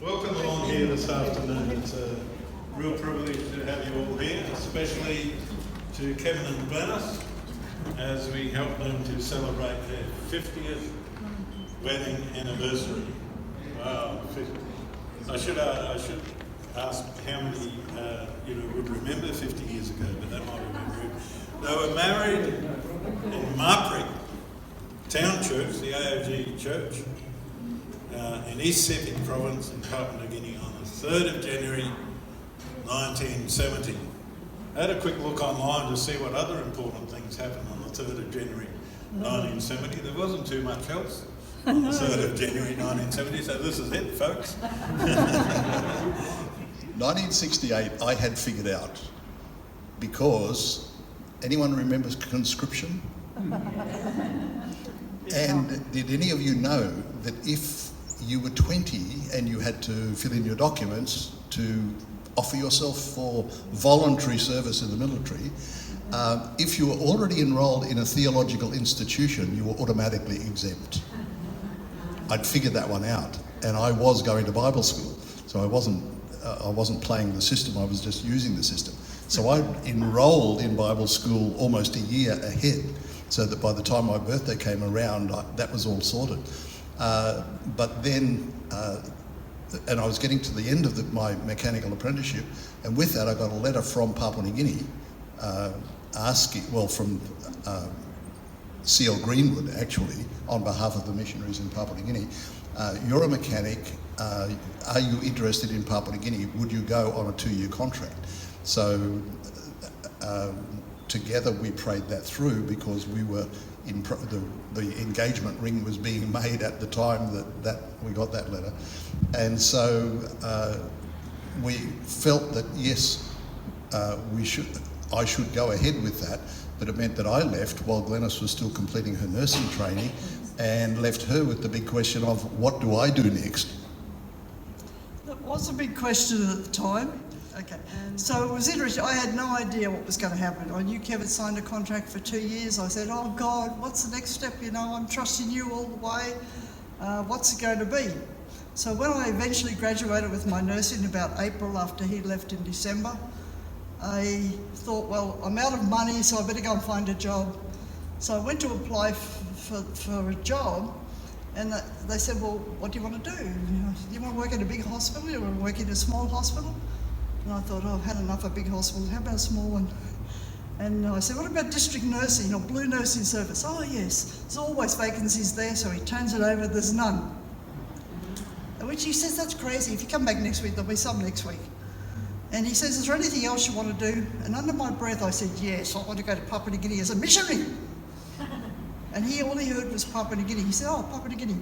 Welcome along here this afternoon. It's a real privilege to have you all here, especially to Kevin and Glenys as we help them to celebrate their 50th wedding anniversary. Wow, 50. I should ask how many would remember 50 years ago, but that might have been rude. They were married in Marprig Town Church, the AOG Church, in East Sepik Province in Papua New Guinea on the 3rd of January 1970. I had a quick look online to see what other important things happened on the 3rd of January 1970. There wasn't too much else on the 3rd of January 1970, so this is it, folks. 1968 I had figured out because anyone remembers conscription? And did any of you know that if you were 20 and you had to fill in your documents to offer yourself for voluntary service in the military, if you were already enrolled in a theological institution, you were automatically exempt. I'd figured that one out, and I was going to Bible school, so I wasn't playing the system, I was just using the system. So I enrolled in Bible school almost a year ahead, so that by the time my birthday came around, that was all sorted. But then, and I was getting to the end of my mechanical apprenticeship, and with that I got a letter from Papua New Guinea from C.L. Greenwood actually, on behalf of the missionaries in Papua New Guinea. You're a mechanic, are you interested in Papua New Guinea? Would you go on a 2-year contract? So together we prayed that through because we were in the engagement ring was being made at the time that we got that letter. And so we felt that yes, I should go ahead with that, but it meant that I left while Glenys was still completing her nursing training and left her with the big question of what do I do next? That was a big question at the time. Okay, so it was interesting. I had no idea what was going to happen. I knew Kevin signed a contract for 2 years. I said, oh God, what's the next step? I'm trusting you all the way. What's it going to be? So when I eventually graduated with my nursing about April after he left in December, I thought, well, I'm out of money, so I better go and find a job. So I went to apply for a job, and they said, well, what do you want to do? Do you want to work in a big hospital? Do you want to work in a small hospital? And I thought, oh, I've had enough of big hospitals, how about a small one? And I said, what about district nursing or blue nursing service? Oh yes, there's always vacancies there, so he turns it over, there's none. At which he says, that's crazy, if you come back next week, there'll be some next week. And he says, is there anything else you want to do? And under my breath I said, yes, I want to go to Papua New Guinea as a missionary. And all he heard was Papua New Guinea. He said, oh, Papua New Guinea.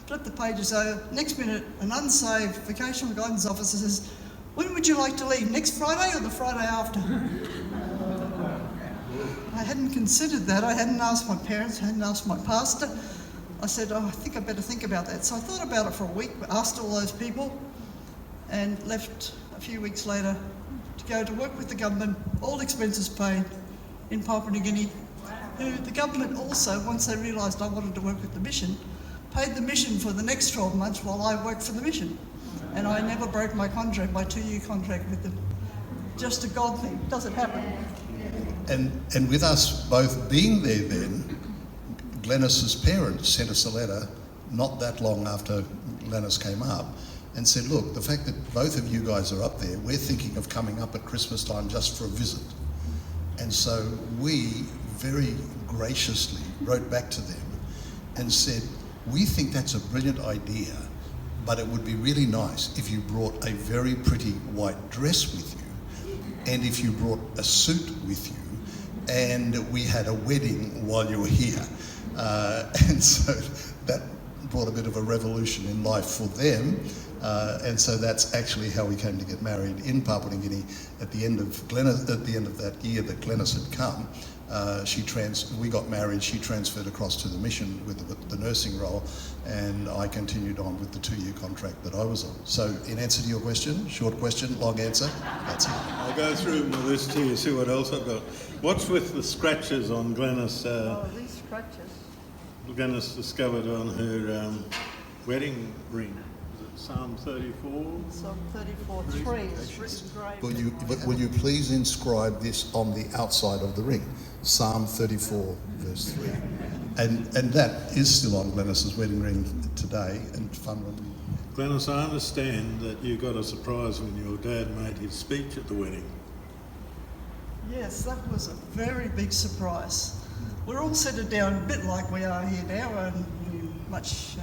Flip the pages over. Next minute, an unsaved vocational guidance officer says, when would you like to leave? Next Friday or the Friday after? I hadn't considered that. I hadn't asked my parents, I hadn't asked my pastor. I said, oh, I think I better think about that. So I thought about it for a week, asked all those people, and left a few weeks later to go to work with the government, all expenses paid, in Papua New Guinea. The government also, once they realised I wanted to work with the mission, paid the mission for the next 12 months while I worked for the mission. And I never broke my contract, my 2-year contract with them. Just a God thing, doesn't happen. And with us both being there then, Glenys's parents sent us a letter not that long after Glenys came up and said, look, the fact that both of you guys are up there, we're thinking of coming up at Christmas time just for a visit. And so we very graciously wrote back to them and said, we think that's a brilliant idea, but it would be really nice if you brought a very pretty white dress with you, and if you brought a suit with you, and we had a wedding while you were here. And so that brought a bit of a revolution in life for them. And so that's actually how we came to get married in Papua New Guinea at the end of that year that Glenys had come. We got married, she transferred across to the mission with the nursing role, and I continued on with the 2-year contract that I was on. So in answer to your question, short question, long answer, that's it. I'll go through my list here, see what else I've got. What's with the scratches on Glenys? These scratches. Glenys discovered on her wedding ring. Psalm 34? Psalm 34:3 is written great. Will you please inscribe this on the outside of the ring? Psalm 34, verse 3. And that is still on Glenys's wedding ring today, and fun when Glenys, I understand that you got a surprise when your dad made his speech at the wedding. Yes, that was a very big surprise. We're all seated down a bit like we are here now, and much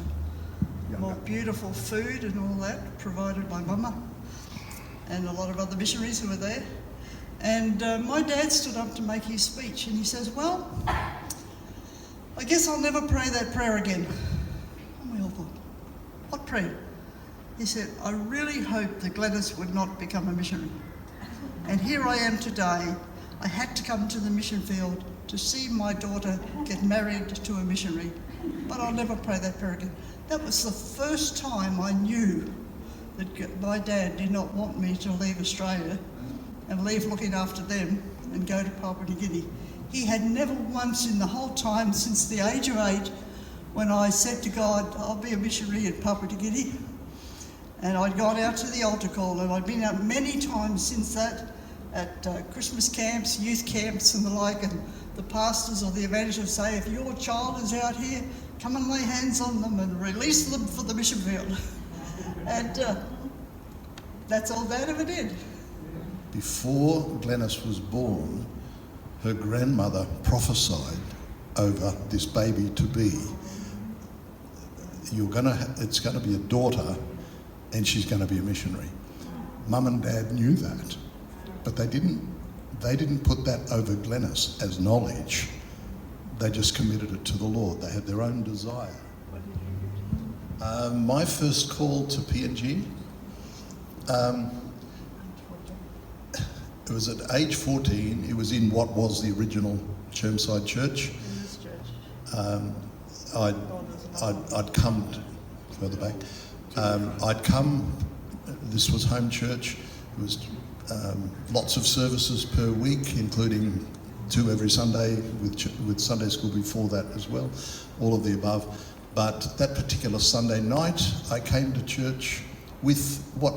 more beautiful food and all that provided by Mama and a lot of other missionaries who were there. And my dad stood up to make his speech, and he says, "Well, I guess I'll never pray that prayer again." And we all thought, "What prayer?" He said, "I really hope that Glenys would not become a missionary. And here I am today. I had to come to the mission field to see my daughter get married to a missionary, but I'll never pray that prayer again." That was the first time I knew that my dad did not want me to leave Australia and leave looking after them and go to Papua New Guinea. He had never once in the whole time since the age of 8, when I said to God, "I'll be a missionary in Papua New Guinea," and I'd gone out to the altar call, and I'd been out many times since that at Christmas camps, youth camps and the like, and the pastors or the evangelists say, "If your child is out here, come and lay hands on them and release them for the mission field." And that's all Dad ever did. Before Glenys was born, her grandmother prophesied over this baby to be, it's going to be a daughter, and she's going to be a missionary. Mum and Dad knew that, but they didn't put that over Glenys as knowledge. They just committed it to the Lord. They had their own desire. My first call to PNG, it was at age 14. It was in what was the original Chermside Church. In this church. I'd come further back. I'd come. This was home church. It was lots of services per week, including 2 every Sunday, with Sunday school before that as well. All of the above. But that particular Sunday night, I came to church with what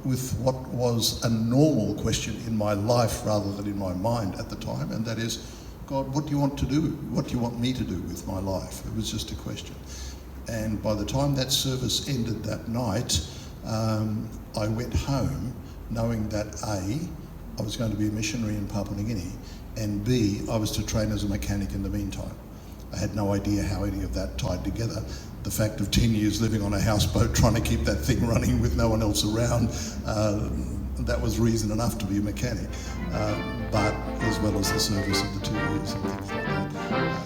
was a normal question in my life rather than in my mind at the time, and that is, "God, what do you want to do? What do you want me to do with my life?" It was just a question. And by the time that service ended that night, I went home knowing that A, I was going to be a missionary in Papua New Guinea, and B, I was to train as a mechanic in the meantime. I had no idea how any of that tied together. The fact of 10 years living on a houseboat trying to keep that thing running with no one else around, that was reason enough to be a mechanic, but as well as the service of the 2 years and things like that.